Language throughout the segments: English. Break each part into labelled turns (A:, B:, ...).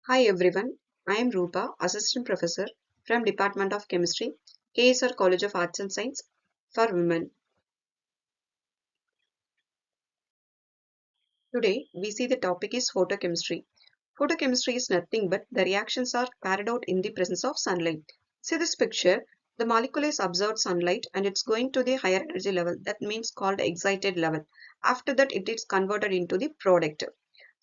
A: Hi everyone, I am Ruba, Assistant Professor from Department of Chemistry, KSR College of Arts and Science for Women. Today we see the topic is photochemistry. Photochemistry is nothing but the reactions are carried out in the presence of sunlight. See this picture, the molecule is absorbed sunlight and it's going to the higher energy level, that means called excited level. After that it is converted into the product.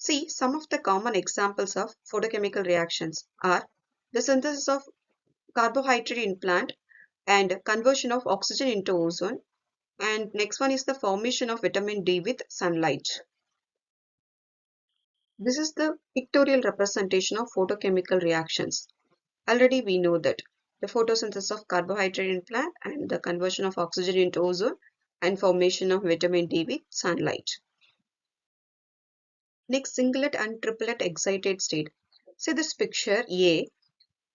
A: See, some of the common examples of photochemical reactions are the synthesis of carbohydrate in plant and conversion of oxygen into ozone, and next one is the formation of vitamin D with sunlight. This is the pictorial representation of photochemical reactions. Already we know that the photosynthesis of carbohydrate in plant and the conversion of oxygen into ozone and formation of vitamin D with sunlight. Next, singlet and triplet excited state. See this picture A.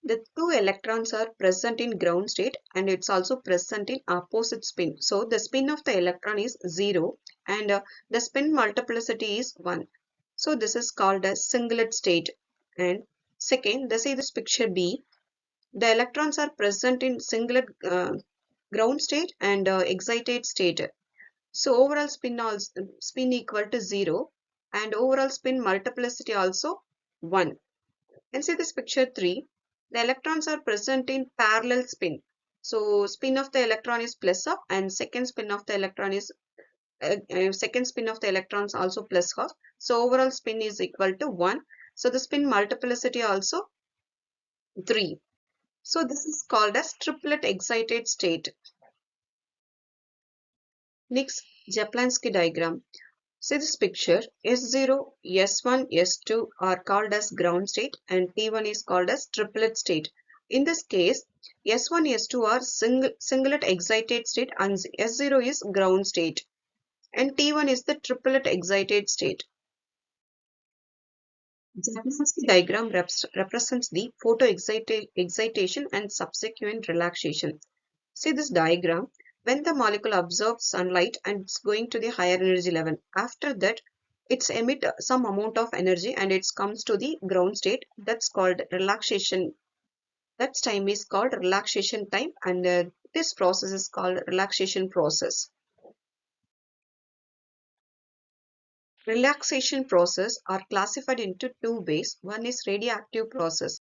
A: The two electrons are present in ground state and it's also present in opposite spin. So the spin of the electron is 0 and the spin multiplicity is 1. So this is called as singlet state. And second, they say this picture B. The electrons are present in singlet ground state and excited state. So overall spin equal to 0 and overall spin multiplicity also 1. And see this picture 3. The electrons are present in parallel spin. So spin of the electron is plus half and second spin of the electron is second spin of the electrons also plus half. So overall spin is equal to 1. So the spin multiplicity also 3. So this is called as triplet excited state. Next, Japlansky diagram. See this picture, S0, S1, S2 are called as ground state and T1 is called as triplet state. In this case, S1, S2 are singlet excited state and S0 is ground state and T1 is the triplet excited state. Japlansky diagram represents the excitation and subsequent relaxation. See this diagram. When the molecule absorbs sunlight and it's going to the higher energy level, after that it's emit some amount of energy and it comes to the ground state. That's called relaxation. That time is called relaxation time and this process is called relaxation process. Relaxation process are classified into two ways. One is radioactive process,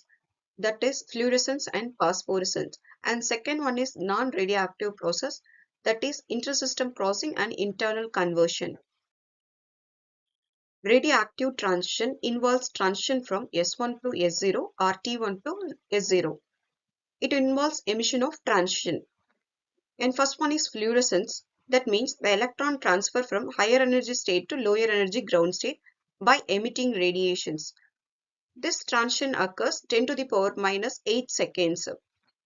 A: that is fluorescence and phosphorescence, and second one is non-radioactive process, that is intersystem crossing and internal conversion. Radioactive transition involves transition from S1 to S0 or T1 to S0. It involves emission of transition. And first one is fluorescence, that means the electron transfer from higher energy state to lower energy ground state by emitting radiations. This transition occurs 10 to the power minus 8 seconds.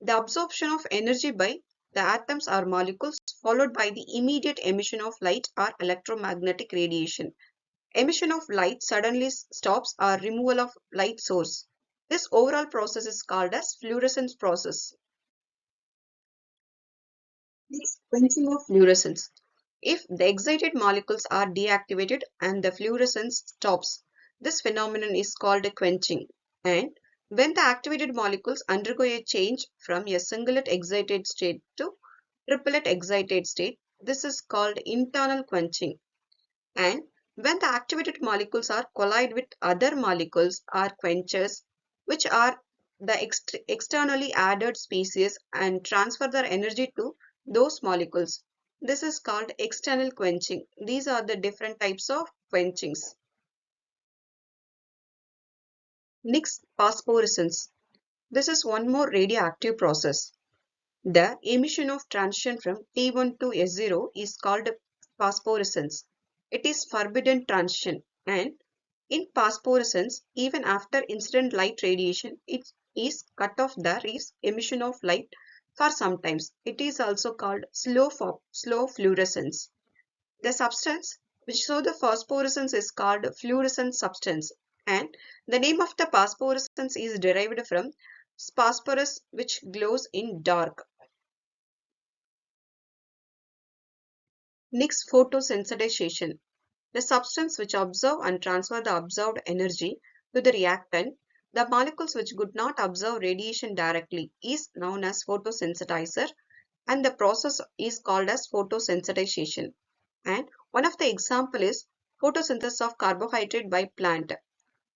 A: The absorption of energy by the atoms or molecules followed by the immediate emission of light or electromagnetic radiation. Emission of light suddenly stops or removal of light source. This overall process is called as fluorescence process. Next, quenching of fluorescence. If the excited molecules are deactivated and the fluorescence stops, this phenomenon is called a quenching. And when the activated molecules undergo a change from a singlet excited state to triplet excited state, this is called internal quenching. And when the activated molecules are collide with other molecules or quenchers, which are the externally added species and transfer their energy to those molecules. This is called external quenching. These are the different types of quenchings. Next, phosphorescence. This is one more radioactive process. The emission of transition from T1 to S0 is called phosphorescence. It is forbidden transition, and in phosphorescence, even after incident light radiation, it is cut off the emission of light for sometimes. It is also called slow fluorescence. The substance which shows the phosphorescence is called fluorescent substance, and the name of the phosphorescence is derived from phosphorus, which glows in dark. Next, photosensitization. The substance which absorb and transfer the absorbed energy to the reactant The molecules which could not absorb radiation directly is known as photosensitizer, and the process is called as photosensitization. And one of the example is photosynthesis of carbohydrate by plant.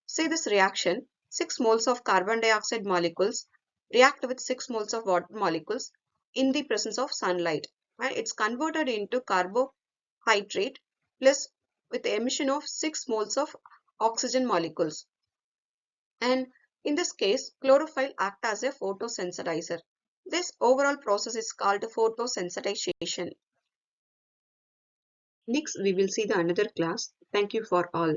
A: See this reaction, 6 moles of carbon dioxide molecules react with 6 moles of water molecules in the presence of sunlight, and it's converted into carbohydrate plus with the emission of 6 moles of oxygen molecules. And in this case, chlorophyll acts as a photosensitizer. This overall process is called photosensitization. Next, we will see the another class. Thank you for all.